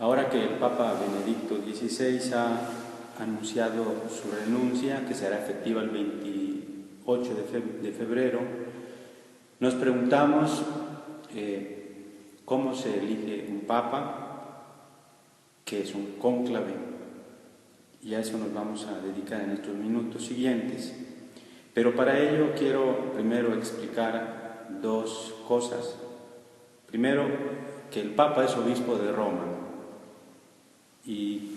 Ahora que el Papa Benedicto XVI ha anunciado su renuncia, que será efectiva el 28 de febrero, nos preguntamos cómo se elige un Papa, que es un cónclave, y a eso nos vamos a dedicar en estos minutos siguientes. Pero para ello quiero primero explicar dos cosas. Primero, que el Papa es obispo de Roma y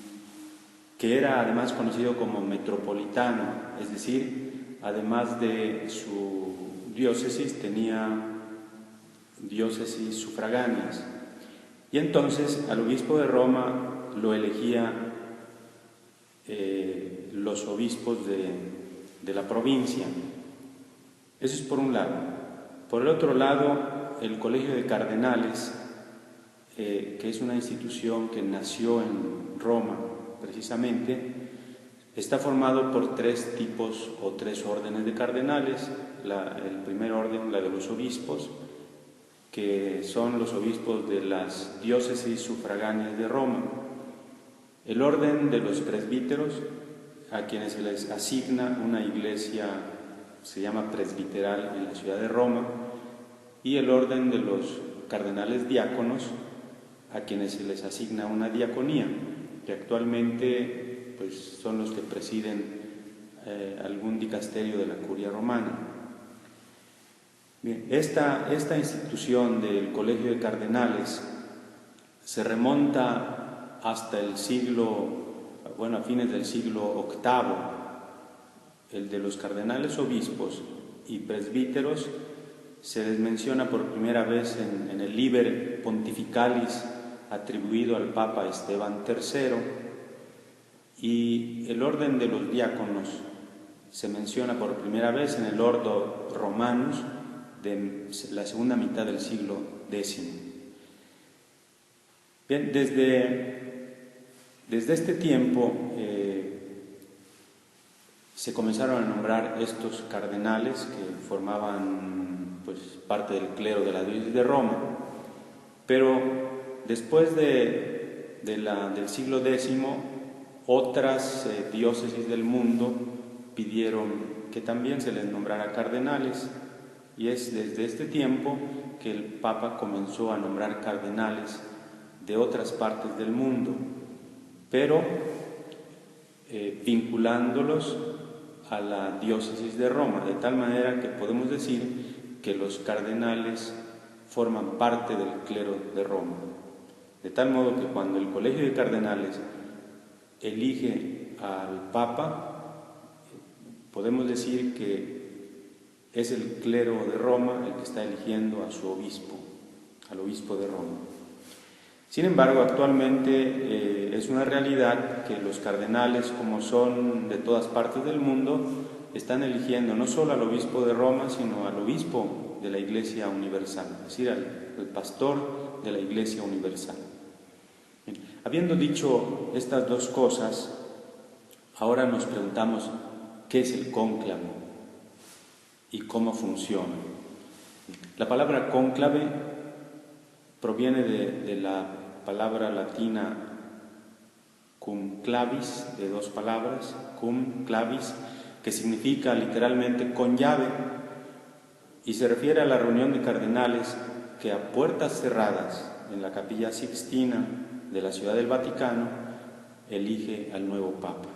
que era además conocido como metropolitano, es decir, además de su diócesis, tenía diócesis sufragáneas. Y entonces al obispo de Roma lo elegía los obispos de la provincia. Eso es por un lado. Por el otro lado, el Colegio de Cardenales, que es una institución que nació en Roma precisamente, está formado por tres tipos o tres órdenes de cardenales. El primer orden, la de los obispos, que son los obispos de las diócesis sufragáneas de Roma. El orden de los presbíteros, a quienes se les asigna una iglesia, se llama presbiteral en la ciudad de Roma, y el orden de los cardenales diáconos, a quienes se les asigna una diaconía, que actualmente pues, son los que presiden algún dicasterio de la curia romana. Bien, esta institución del Colegio de Cardenales se remonta hasta el a fines del siglo VIII. El de los cardenales obispos y presbíteros se les menciona por primera vez en el Liber Pontificalis atribuido al Papa Esteban III, y el orden de los diáconos se menciona por primera vez en el Ordo Romanus de la segunda mitad del siglo X. Bien, desde este tiempo se comenzaron a nombrar estos cardenales que formaban pues, parte del clero de la diócesis de Roma, pero después del siglo X, otras diócesis del mundo pidieron que también se les nombrara cardenales, y es desde este tiempo que el Papa comenzó a nombrar cardenales de otras partes del mundo, pero vinculándolos a la diócesis de Roma, de tal manera que podemos decir que los cardenales forman parte del clero de Roma. De tal modo que cuando el Colegio de Cardenales elige al Papa, podemos decir que es el clero de Roma el que está eligiendo a su obispo, al obispo de Roma. Sin embargo, actualmente es una realidad que los cardenales, como son de todas partes del mundo, están eligiendo no solo al obispo de Roma, sino al obispo de la Iglesia Universal, es decir, al pastor de la Iglesia Universal. Bien, habiendo dicho estas dos cosas, ahora nos preguntamos qué es el cónclave y cómo funciona. La palabra cónclave proviene de la palabra latina cum clavis, de dos palabras, cum clavis, que significa literalmente con llave, y se refiere a la reunión de cardenales que a puertas cerradas en la Capilla Sixtina de la Ciudad del Vaticano elige al nuevo Papa.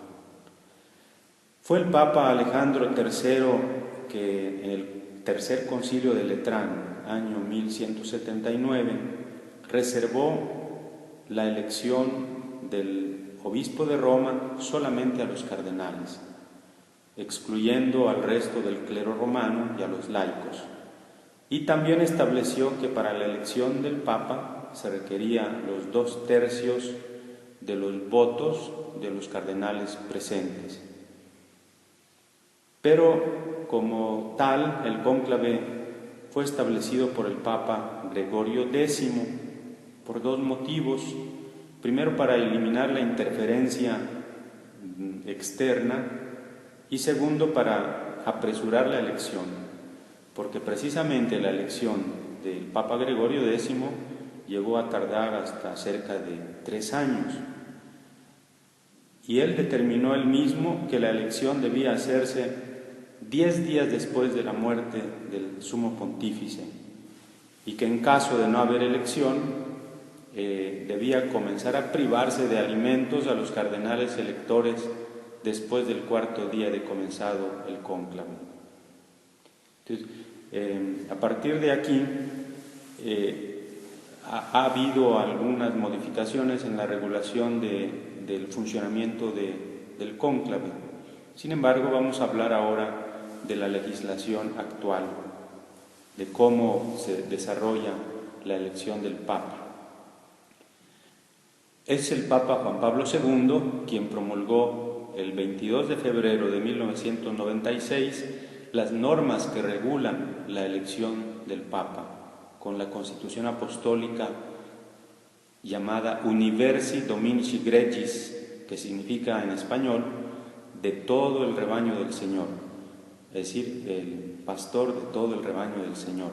Fue el Papa Alejandro III que en el Tercer Concilio de Letrán, año 1179, reservó la elección del obispo de Roma solamente a los cardenales, excluyendo al resto del clero romano y a los laicos. Y también estableció que para la elección del Papa se requería los 2/3 de los votos de los cardenales presentes. Pero como tal, el cónclave fue establecido por el Papa Gregorio X por dos motivos. Primero, para eliminar la interferencia externa, y segundo, para apresurar la elección, porque precisamente la elección del Papa Gregorio X llegó a tardar hasta cerca de 3 años. Y él determinó él mismo que la elección debía hacerse 10 días después de la muerte del sumo pontífice, y que en caso de no haber elección, debía comenzar a privarse de alimentos a los cardenales electores después del 4.º día de comenzado el cónclave. Entonces, a partir de aquí, ha habido algunas modificaciones en la regulación del funcionamiento del cónclave. Sin embargo, vamos a hablar ahora de la legislación actual, de cómo se desarrolla la elección del Papa. Es el Papa Juan Pablo II quien promulgó el 22 de febrero de 1996 las normas que regulan la elección del Papa, con la Constitución Apostólica llamada Universi Dominici Gregis, que significa en español de todo el rebaño del Señor, es decir, el pastor de todo el rebaño del Señor.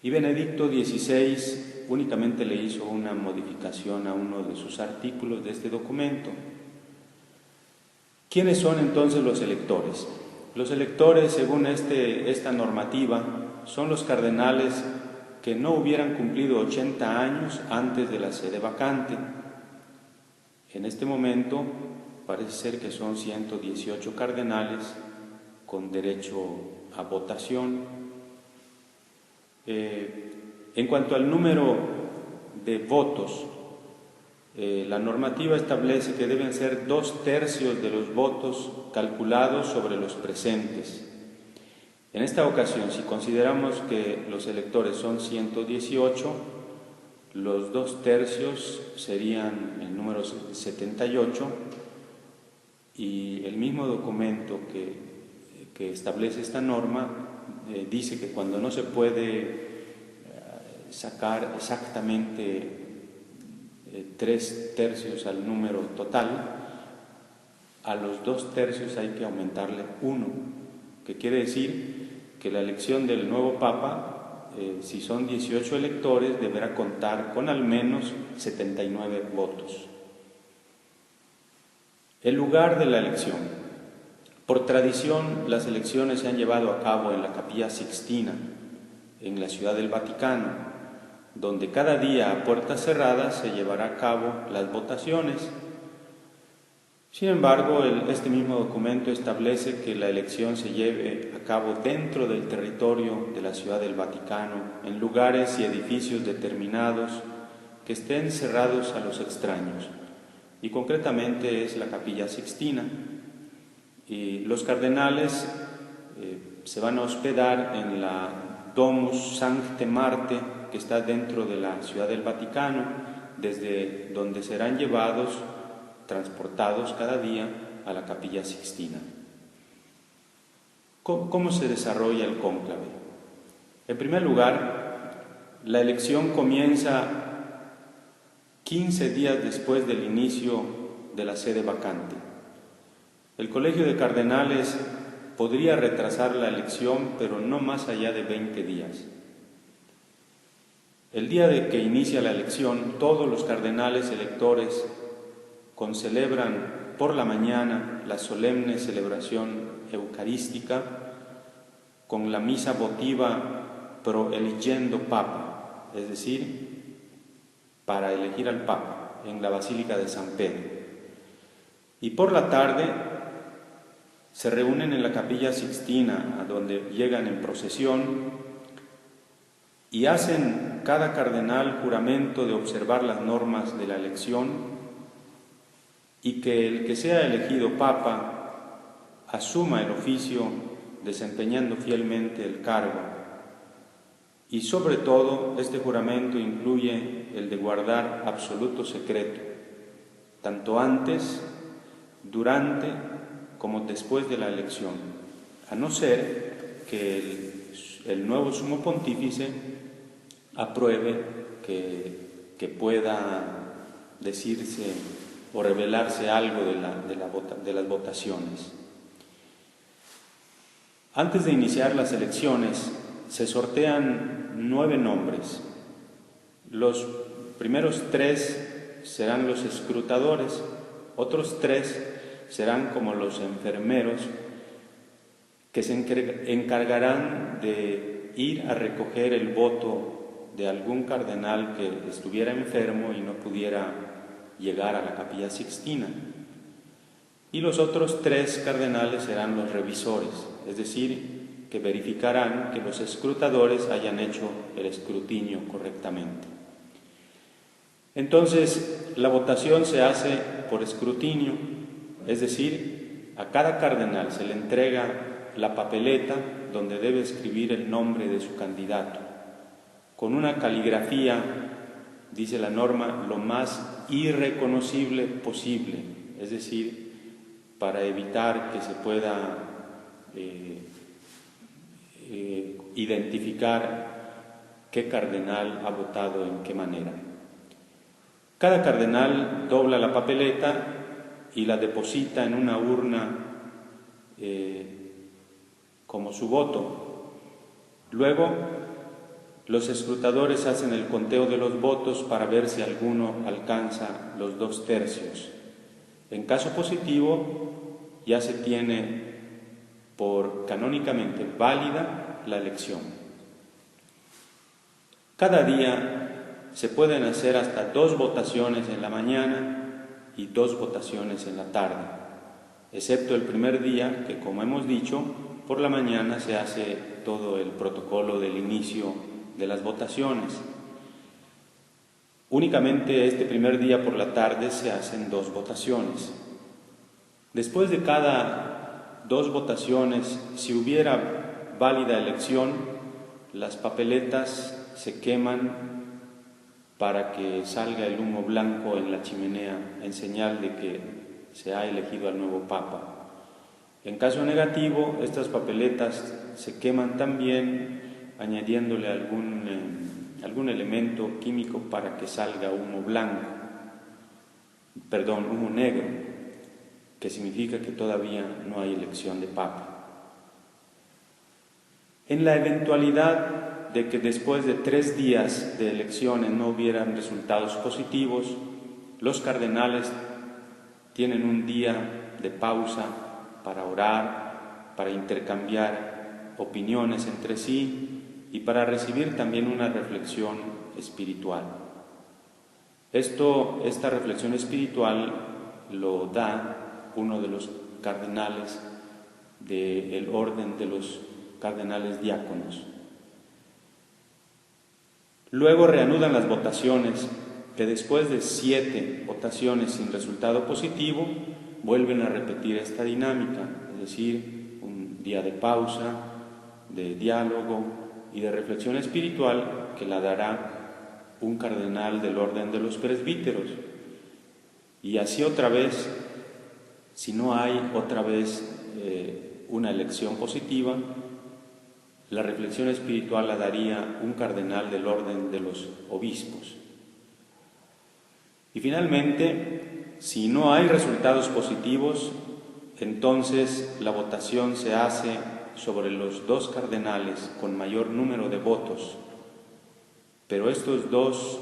Y Benedicto XVI únicamente le hizo una modificación a uno de sus artículos de este documento. ¿Quiénes son entonces los electores? Los electores, según esta normativa, son los cardenales que no hubieran cumplido 80 años antes de la sede vacante. En este momento parece ser que son 118 cardenales con derecho a votación. En cuanto al número de votos, la normativa establece que deben ser 2/3 de los votos calculados sobre los presentes. En esta ocasión, si consideramos que los electores son 118, los 2/3 serían el número 78, y el mismo documento que establece esta norma dice que cuando no se puede sacar exactamente 3/3 al número total, a los 2/3 hay que aumentarle 1, que quiere decir que la elección del nuevo Papa, si son 18 electores, deberá contar con al menos 79 votos. El lugar de la elección. Por tradición, las elecciones se han llevado a cabo en la Capilla Sixtina, en la Ciudad del Vaticano, donde cada día a puertas cerradas se llevará a cabo las votaciones. Sin embargo, este mismo documento establece que la elección se lleve a cabo dentro del territorio de la Ciudad del Vaticano, en lugares y edificios determinados que estén cerrados a los extraños, y concretamente es la Capilla Sixtina. Y los cardenales se van a hospedar en la Domus Sancte Marte, que está dentro de la Ciudad del Vaticano, desde donde serán transportados cada día a la Capilla Sixtina. ¿Cómo se desarrolla el cónclave? En primer lugar, la elección comienza 15 días después del inicio de la sede vacante. El Colegio de Cardenales podría retrasar la elección, pero no más allá de 20 días. El día de que inicia la elección, todos los cardenales electores concelebran por la mañana la solemne celebración eucarística con la misa votiva pro eligendo Papa, es decir, para elegir al Papa en la Basílica de San Pedro. Y por la tarde se reúnen en la Capilla Sixtina, a donde llegan en procesión, y hacen cada cardenal juramento de observar las normas de la elección, y que el que sea elegido Papa asuma el oficio desempeñando fielmente el cargo. Y sobre todo, este juramento incluye el de guardar absoluto secreto, tanto antes, durante como después de la elección, a no ser que el nuevo sumo pontífice apruebe que pueda decirse o revelarse algo de las votaciones. Antes de iniciar las elecciones, se sortean 9 nombres. los primeros 3 serán los escrutadores, otros 3 serán como los enfermeros que se encargarán de ir a recoger el voto de algún cardenal que estuviera enfermo y no pudiera llegar a la Capilla Sixtina. Y los otros 3 cardenales serán los revisores, es decir, que verificarán que los escrutadores hayan hecho el escrutinio correctamente. Entonces, la votación se hace por escrutinio, es decir, a cada cardenal se le entrega la papeleta donde debe escribir el nombre de su candidato, con una caligrafía, dice la norma, lo más irreconocible posible, es decir, para evitar que se pueda identificar qué cardenal ha votado en qué manera. Cada cardenal dobla la papeleta y la deposita en una urna como su voto. Luego, los escrutadores hacen el conteo de los votos para ver si alguno alcanza los 2/3. En caso positivo, ya se tiene por canónicamente válida la elección. Cada día se pueden hacer hasta 2 votaciones en la mañana y 2 votaciones en la tarde, excepto el primer día que, como hemos dicho, por la mañana se hace todo el protocolo del inicio de las votaciones. Únicamente este primer día por la tarde se hacen 2 votaciones. Después de cada 2 votaciones, si hubiera válida elección, las papeletas se queman para que salga el humo blanco en la chimenea en señal de que se ha elegido al nuevo Papa. En caso negativo, estas papeletas se queman también añadiéndole algún elemento químico para que salga humo negro, que significa que todavía no hay elección de Papa. En la eventualidad de que después de 3 días de elecciones no hubieran resultados positivos, los cardenales tienen un día de pausa para orar, para intercambiar opiniones entre sí y para recibir también una reflexión espiritual. Esta reflexión espiritual lo da uno de los cardenales del orden de los cardenales diáconos. Luego reanudan las votaciones, que después de 7 votaciones sin resultado positivo, vuelven a repetir esta dinámica, es decir, un día de pausa, de diálogo y de reflexión espiritual que la dará un cardenal del orden de los presbíteros. Y así otra vez, si no hay otra vez una elección positiva, la reflexión espiritual la daría un cardenal del orden de los obispos. Y finalmente, si no hay resultados positivos, entonces la votación se hace sobre los 2 cardenales con mayor número de votos, pero estos 2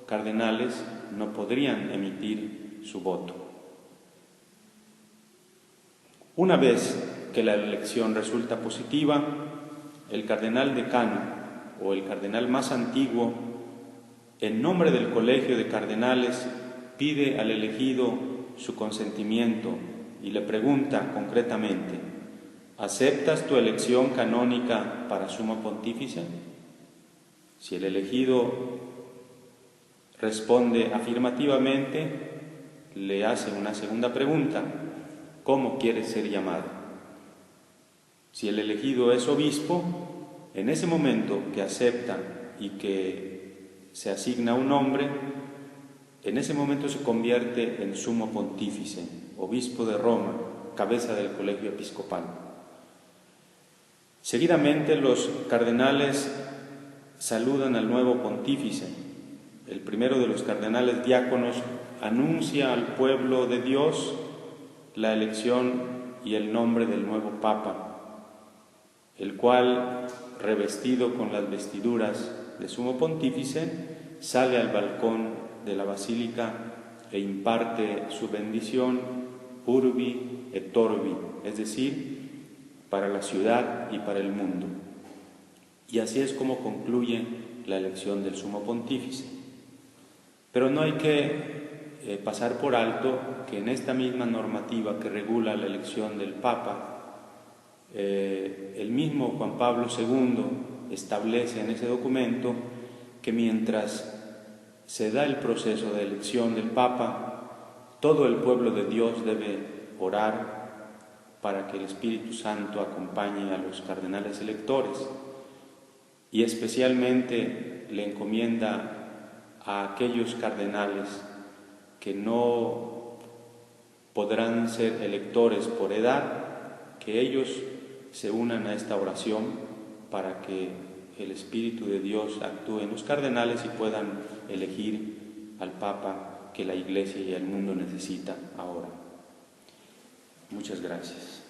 cardenales no podrían emitir su voto. Una vez que la elección resulta positiva, el cardenal decano o el cardenal más antiguo, en nombre del colegio de cardenales, pide al elegido su consentimiento y le pregunta concretamente: ¿aceptas tu elección canónica para sumo pontífice? Si el elegido responde afirmativamente, le hace una segunda pregunta: ¿cómo quieres ser llamado? Si el elegido es obispo, en ese momento que acepta y que se asigna un nombre, en ese momento se convierte en sumo pontífice, obispo de Roma, cabeza del colegio episcopal. Seguidamente los cardenales saludan al nuevo pontífice. El primero de los cardenales diáconos anuncia al pueblo de Dios la elección y el nombre del nuevo Papa, el cual, revestido con las vestiduras de sumo pontífice, sale al balcón de la basílica e imparte su bendición urbi et orbi, es decir, para la ciudad y para el mundo. Y así es como concluye la elección del sumo pontífice. Pero no hay que pasar por alto que en esta misma normativa que regula la elección del Papa, el mismo Juan Pablo II establece en ese documento que mientras se da el proceso de elección del Papa, todo el pueblo de Dios debe orar para que el Espíritu Santo acompañe a los cardenales electores, y especialmente le encomienda a aquellos cardenales que no podrán ser electores por edad, que ellos se unan a esta oración para que el Espíritu de Dios actúe en los cardenales y puedan elegir al Papa que la Iglesia y el mundo necesitan ahora. Muchas gracias.